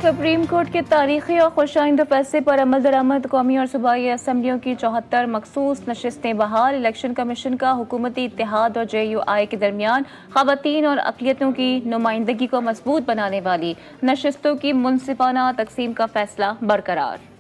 Supreme court के तारीखी और खुशाइंदा फैसले पर अमल दरामद कौमी और सूबाई असम्बलियों की 74 मखसूस नशिस्तें बहाल। इलेक्शन कमीशन का हुकूमती इत्तेहाद और JUI के दरमियान खवातीन और अक़लियतों की नुमाइंदगी को मजबूत बनाने वाली नशिस्तों की मुनसिफाना तकसीम का फैसला बरकरार।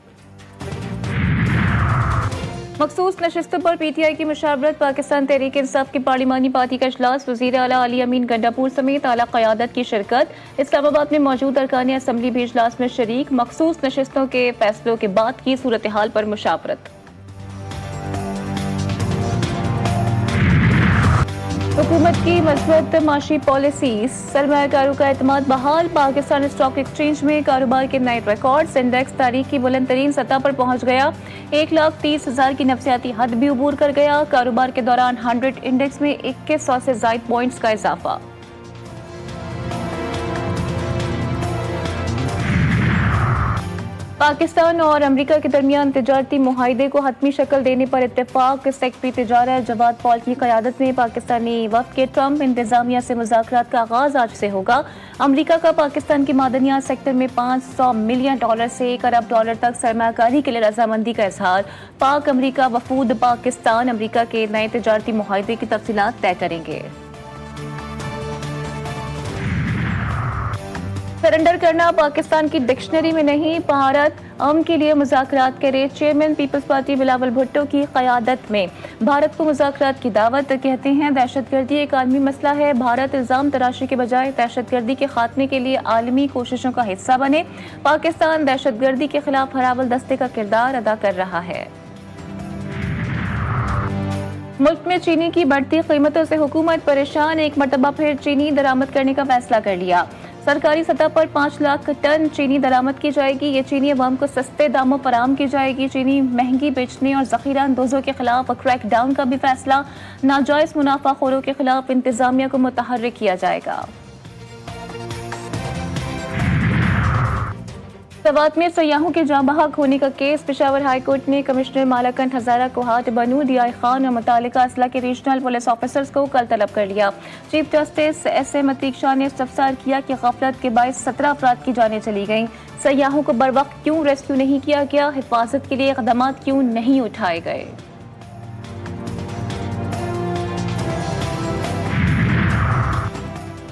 मखसूस नशिस्तों पर PTI की मुशावरत। पाकिस्तान तहरीक इंसाफ की पार्लिमानी पार्टी का इजलास। वज़ीर आला अली अमीन गंडापुर समेत आला क़यादत की शिरकत। इस्लामाबाद में मौजूद अरकान असम्बली भी इजलास में शरीक। मखसूस नशिस्तों के फैसलों के बाद की सूरत हाल पर मुशावरत। हुकूमत की मज़बूत माशी पॉलिसी। सरमायाकारों का एतमाद बहाल। पाकिस्तान स्टॉक एक्सचेंज में कारोबार के नए रिकॉर्ड्स। इंडेक्स तारीख की बुलंद तरीन सतह पर पहुंच गया। 1,30,000 की नफसियाती हद भी उबूर कर गया। कारोबार के दौरान 100 इंडेक्स में 2100 से ज़ायद पॉइंट्स का इजाफा। पाकिस्तान और अमेरिका के दरमियान तिजारती मुआहदे को हतमी शक्ल देने पर इत्तेफाक। सेक्रेटरी तिजारत जवाद पॉल की क़यादत में पाकिस्तानी वफ़द के ट्रंप इंतजामिया से मुज़ाकरात का आगाज़ आज से होगा। अमेरिका का पाकिस्तान की मादनियात सेक्टर में $500 मिलियन से $1 अरब तक सरमायाकारी के लिए रजामंदी का इजहार। पाक अमेरिका वफूद पाकिस्तान अमेरिका के नए तिजारती मुआहदे की तफसीलात तय करेंगे। सरेंडर करना पाकिस्तान की डिक्शनरी में नहीं। भारत अमन के लिए मुज़ाकरात करे। चेयरमैन पीपल्स पार्टी बिलावल भुट्टो की क़यादत में भारत को मुज़ाकरात की दावत। कहते हैं दहशतगर्दी एक आलमी मसला है। भारत इल्ज़ाम तराशी के बजाय दहशतगर्दी के खात्मे के लिए आलमी कोशिशों का हिस्सा बने। पाकिस्तान दहशतगर्दी के खिलाफ हरावल दस्ते का किरदार अदा कर रहा है। मुल्क में चीनी की बढ़ती कीमतों से हुकूमत परेशान। एक मरतबा फिर चीनी दरामद करने का फैसला कर लिया। सरकारी सतह पर 5 लाख टन चीनी दरामद की जाएगी। ये चीनी अवाम को सस्ते दामों पर आम की जाएगी। चीनी महंगी बेचने और ज़ख़ीरा अंदोज़ों के खिलाफ क्रैकडाउन का भी फैसला। नाजायज़ मुनाफाखोरों के खिलाफ इंतजामिया को मुतहर्रिक किया जाएगा। सवात में सयाहों के जाँ बहक होने का केस। पेशावर हाई कोर्ट ने कमिश्नर मालाकंड हजारा कोहाट बनू DI खान और मुतालिका अजला के रीजनल पुलिस ऑफिसर्स को कल तलब कर लिया। Chief justice SM Atiq Shah ने इस्तफसार किया कि गफलत के बायस 17 अफराद की जानें चली गईं। सयाहों को बर वक्त क्यों रेस्क्यू नहीं किया गया? हिफाजत के लिए इक़दाम क्यों नहीं उठाए गए?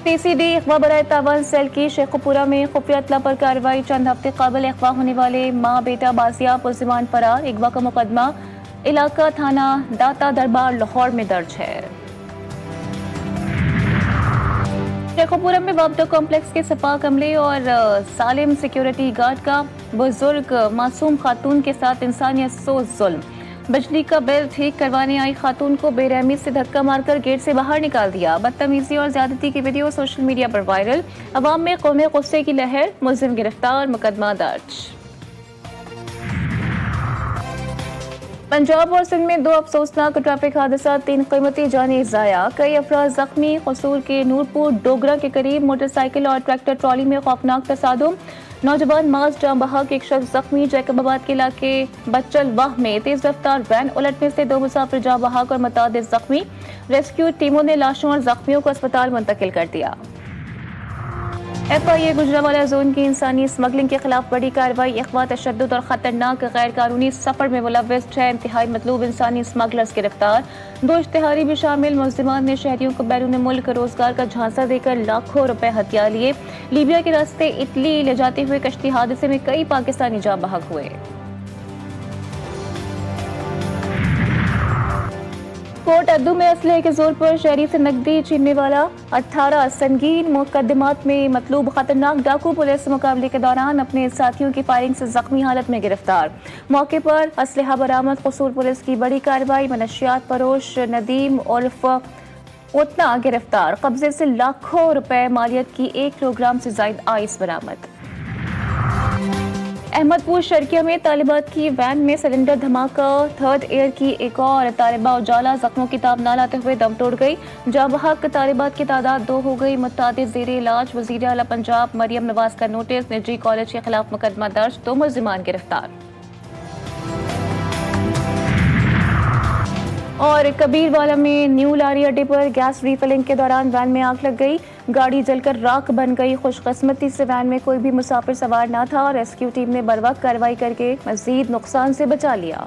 TCD अगवा बराए तावन सेल की शेखुपुरा में खुफिया इत्तला पर कार्रवाई। चंद हफ्ते काबिल अगवा होने वाले माँ बेटा बासियाब मुल्जिमान फरार। अगवा का मुकदमा इलाका थाना दाता दरबार लाहौर में दर्ज है। शेखुपुरा में वापडा कॉम्प्लेक्स के सफाक अमले और सालिम सिक्योरिटी गार्ड का बुजुर्ग मासूम खातून के साथ इंसानियत सोच जुल्म। बिजली का बिल ठीक करवाने आई खातून को बेरहमी से धक्का मारकर गेट से बाहर निकाल दिया। बदतमीजी और ज्यादती की वीडियो सोशल मीडिया पर वायरल। अवाम में कौमे गुस्से की लहर। मुलजिम गिरफ्तार, मुकदमा दर्ज। पंजाब और सिंध में 2 अफसोसनाक ट्रैफिक हादसा। 3 कीमती जानें ज़ाया, कई अफराद जख्मी। कसूर के नूरपुर डोगरा के करीब मोटरसाइकिल और ट्रैक्टर ट्रॉली में खौफनाक तसादुम। नौजवान मास जाँ बहक, एक शख्स जख्मी। जैकबाबाद के इलाके बच्चल वाह में तेज रफ्तार वैन उलटने से 2 मुसाफिर जाँ बहक और मुतादिद जख्मी। रेस्क्यू टीमों ने लाशों और जख्मियों को अस्पताल मुंतकिल कर दिया। FIA गुजरावाला जोन की इंसानी स्मगलिंग के खिलाफ बड़ी कार्रवाई। अगवा, तशद्दुद और खतरनाक गैर कानूनी सफर में मुलव्वस 6 इंतहाई मतलूब इंसानी स्मगलर्स गिरफ्तार। 2 इश्तिहारी भी शामिल। मुल्जिमान ने शहरियों को बैरून मुल्क रोजगार का झांसा देकर लाखों रुपए हथिया लिए। लीबिया के रास्ते इटली ले जाते हुए कश्ती हादसे में कई पाकिस्तानी जाँ बहक हुए। कोर्ट अद्दू में असलहे के जोर पर शहरी से नकदी छीनने वाला 18 संगीन मुकदमात में मतलूब खतरनाक डाकू पुलिस मुकाबले के दौरान अपने साथियों की फायरिंग से जख्मी हालत में गिरफ्तार। मौके पर असलहा बरामद। कसूर पुलिस की बड़ी कार्रवाई। मनशियात फरोश नदीम उर्फ उतना गिरफ्तार। कब्जे से लाखों रुपए मालियत की 1 किलोग्राम से ज्यादा आइस बरामद। अहमदपुर शर्किया में तालिबात की वैन में सिलेंडर धमाका। 3rd एयर की एक और तालिबा उजाला जख्मों की ताब न लाते हुए दम तोड़ गई। जाँ बहक तालिबात की तादाद 2 हो गई। मुतादिद ज़ेरे इलाज। वज़ीर आला पंजाब मरियम नवाज का नोटिस। निजी कॉलेज के खिलाफ मुकदमा दर्ज। 2 मुल्जिमान गिरफ्तार। और कबीरवाला में न्यू लारी अड्डे पर गैस रिफिलिंग के दौरान वैन में आग लग गई। गाड़ी जलकर राख बन गई। खुशकिस्मती से वैन में कोई भी मुसाफिर सवार न था। रेस्क्यू टीम ने बर्वक्त कार्रवाई करके मजीद नुकसान से बचा लिया।